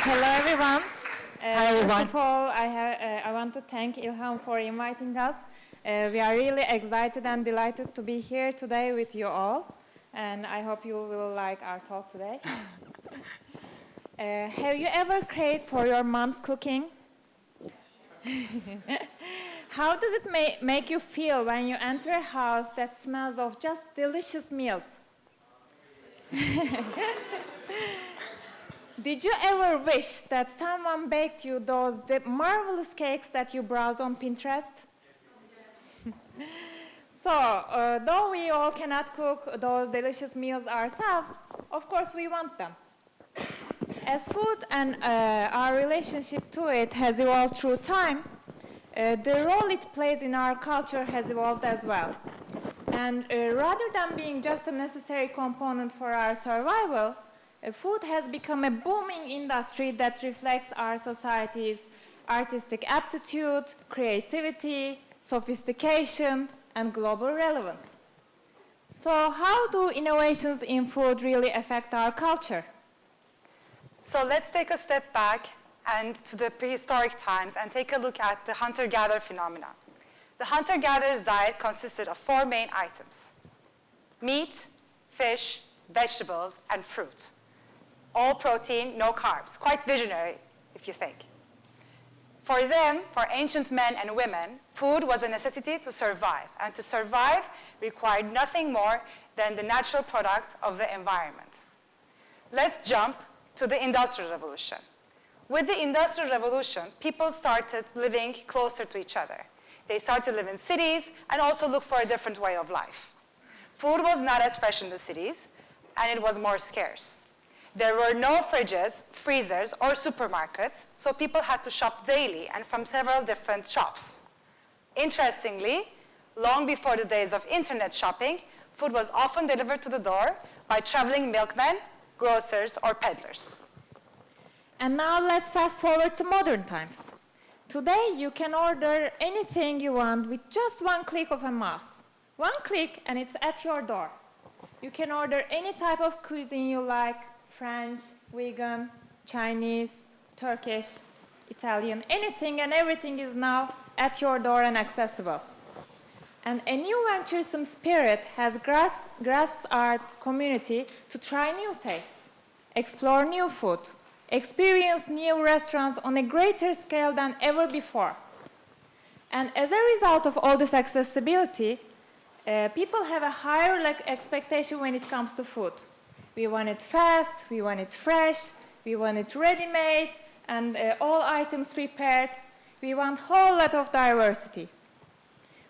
Hello, everyone. Hi, everyone. First of all, I want to thank Ilham for inviting us. We are really excited and delighted to be here today with you all, and I hope you will like our talk today. Have you ever craved for your mom's cooking? How does it make you feel when you enter a house that smells of just delicious meals? Did you ever wish that someone baked you those marvelous cakes that you browse on Pinterest? So, though we all cannot cook those delicious meals ourselves, of course we want them. As food and our relationship to it has evolved through time, the role it plays in our culture has evolved as well. And rather than being just a necessary component for our survival, food has become a booming industry that reflects our society's artistic aptitude, creativity, sophistication, and global relevance. So how do innovations in food really affect our culture? So let's take a step back and to the prehistoric times and take a look at the hunter-gatherer phenomena. The hunter-gatherer's diet consisted of 4 main items: meat, fish, vegetables, and fruit. All protein, no carbs. Quite visionary, if you think. For them, for ancient men and women, food was a necessity to survive, and to survive required nothing more than the natural products of the environment. Let's jump to the Industrial Revolution. With the Industrial Revolution, people started living closer to each other. They started to live in cities and also look for a different way of life. Food was not as fresh in the cities, and it was more scarce. There were no fridges, freezers, or supermarkets, so people had to shop daily and from several different shops. Interestingly, long before the days of internet shopping, food was often delivered to the door by traveling milkmen, grocers, or peddlers. And now let's fast forward to modern times. Today, you can order anything you want with just one click of a mouse. One click and it's at your door. You can order any type of cuisine you like: French, vegan, Chinese, Turkish, Italian, anything and everything is now at your door and accessible. And a new venturesome spirit has grasped our community to try new tastes, explore new food, experience new restaurants on a greater scale than ever before. And as a result of all this accessibility, people have a higher expectation when it comes to food. We want it fast, we want it fresh, we want it ready-made, and all items prepared. We want a whole lot of diversity.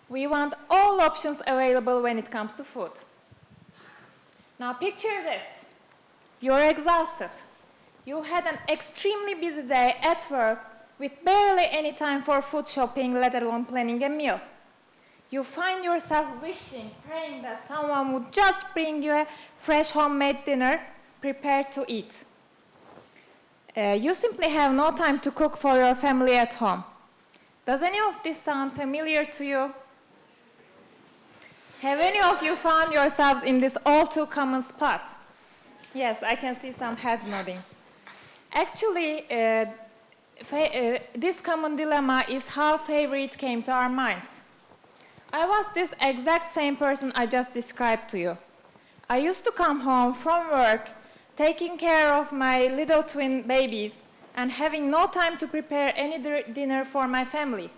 We want all options available when it comes to food. Now picture this. You're exhausted. You had an extremely busy day at work with barely any time for food shopping, let alone planning a meal. You find yourself wishing, praying that someone would just bring you a fresh homemade dinner prepared to eat. You simply have no time to cook for your family at home. Does any of this sound familiar to you? Have any of you found yourselves in this all too common spot? Yes, I can see some heads nodding. Actually, this common dilemma is how favorite came to our minds. I was this exact same person I just described to you. I used to come home from work, taking care of my little twin babies, and having no time to prepare any dinner for my family.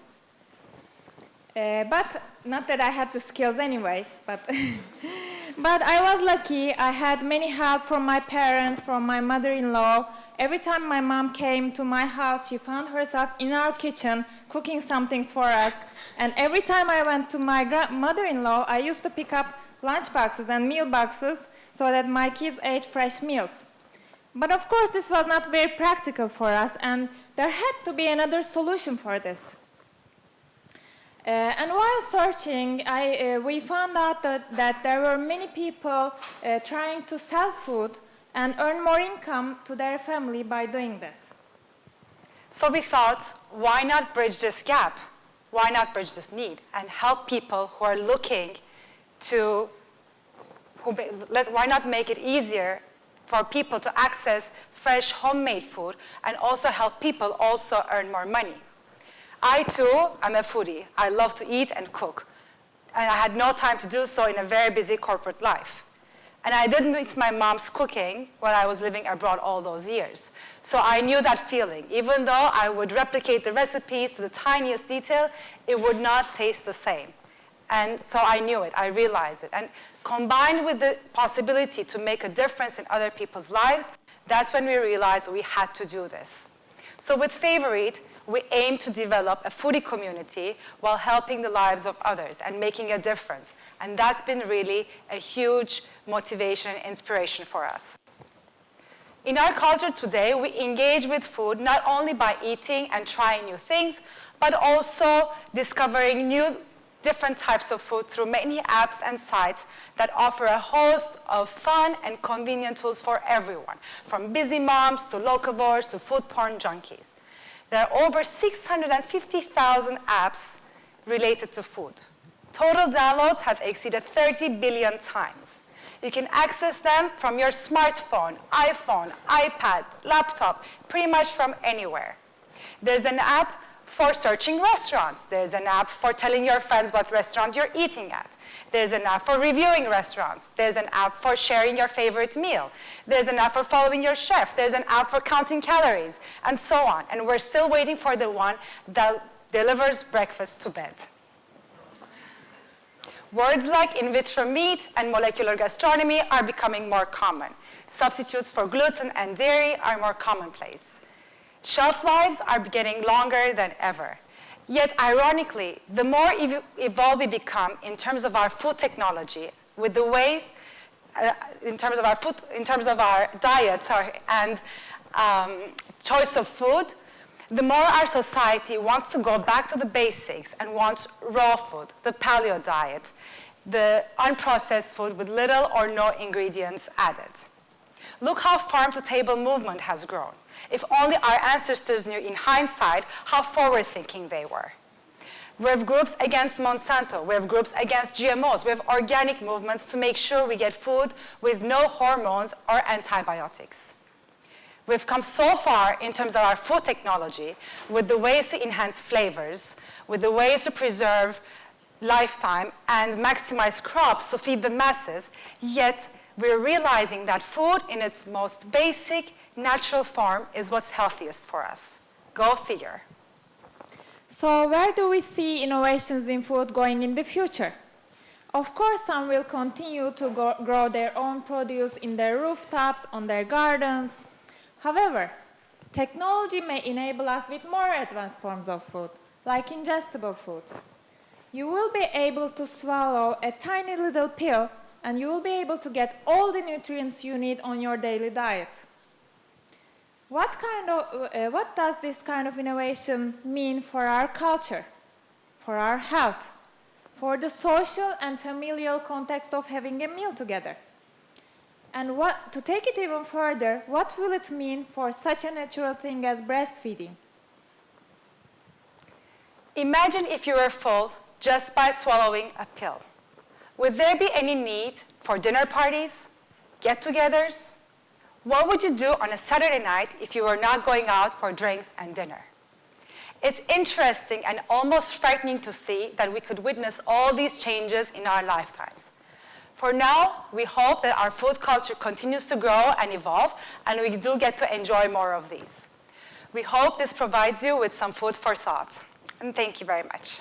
But not that I had the skills anyways, but I was lucky. I had many help from my parents, from my mother-in-law. Every time my mom came to my house, she found herself in our kitchen cooking some things for us. And every time I went to my mother-in-law, I used to pick up lunch boxes and meal boxes so that my kids ate fresh meals. But of course, this was not very practical for us, and there had to be another solution for this. And while searching, we found out that there were many people trying to sell food and earn more income to their family by doing this. So we thought, why not bridge this gap? Why not bridge this need and help people who are looking to, why not make it easier for people to access fresh homemade food and also help people also earn more money. I too am a foodie. I love to eat and cook. And I had no time to do so in a very busy corporate life. And I didn't miss my mom's cooking when I was living abroad all those years. So I knew that feeling. Even though I would replicate the recipes to the tiniest detail, it would not taste the same. And so I knew it, I realized it. And combined with the possibility to make a difference in other people's lives, that's when we realized we had to do this. So with Favorite, we aim to develop a foodie community while helping the lives of others and making a difference. And that's been really a huge motivation and inspiration for us. In our culture today, we engage with food not only by eating and trying new things, but also discovering new different types of food through many apps and sites that offer a host of fun and convenient tools for everyone, from busy moms to locavores to food porn junkies. There are over 650,000 apps related to food. Total downloads have exceeded 30 billion times. You can access them from your smartphone, iPhone, iPad, laptop, pretty much from anywhere. There's an app for searching restaurants. There's an app for telling your friends what restaurant you're eating at. There's an app for reviewing restaurants. There's an app for sharing your favorite meal. There's an app for following your chef. There's an app for counting calories, and so on. And we're still waiting for the one that delivers breakfast to bed. Words like in vitro meat and molecular gastronomy are becoming more common. Substitutes for gluten and dairy are more commonplace. Shelf lives are getting longer than ever. Yet, ironically, the more evolved we become in terms of our food technology, with the ways, in terms of our diet and choice of food, the more our society wants to go back to the basics and wants raw food, the paleo diet, the unprocessed food with little or no ingredients added. Look how farm-to-table movement has grown. If only our ancestors knew in hindsight how forward-thinking they were. We have groups against Monsanto. We have groups against GMOs. We have organic movements to make sure we get food with no hormones or antibiotics. We've come so far in terms of our food technology with the ways to enhance flavors, with the ways to preserve lifetime and maximize crops to feed the masses, yet we're realizing that food in its most basic, natural form is what's healthiest for us. Go figure. So where do we see innovations in food going in the future? Of course, some will continue to grow their own produce in their rooftops, on their gardens. However, technology may enable us with more advanced forms of food, like ingestible food. You will be able to swallow a tiny little pill, and you will be able to get all the nutrients you need on your daily diet. What does this kind of innovation mean for our culture, for our health, for the social and familial context of having a meal together? And to take it even further, what will it mean for such a natural thing as breastfeeding? Imagine if you were full just by swallowing a pill. Would there be any need for dinner parties, get-togethers? What would you do on a Saturday night if you were not going out for drinks and dinner? It's interesting and almost frightening to see that we could witness all these changes in our lifetimes. For now, we hope that our food culture continues to grow and evolve, and we do get to enjoy more of these. We hope this provides you with some food for thought. And thank you very much.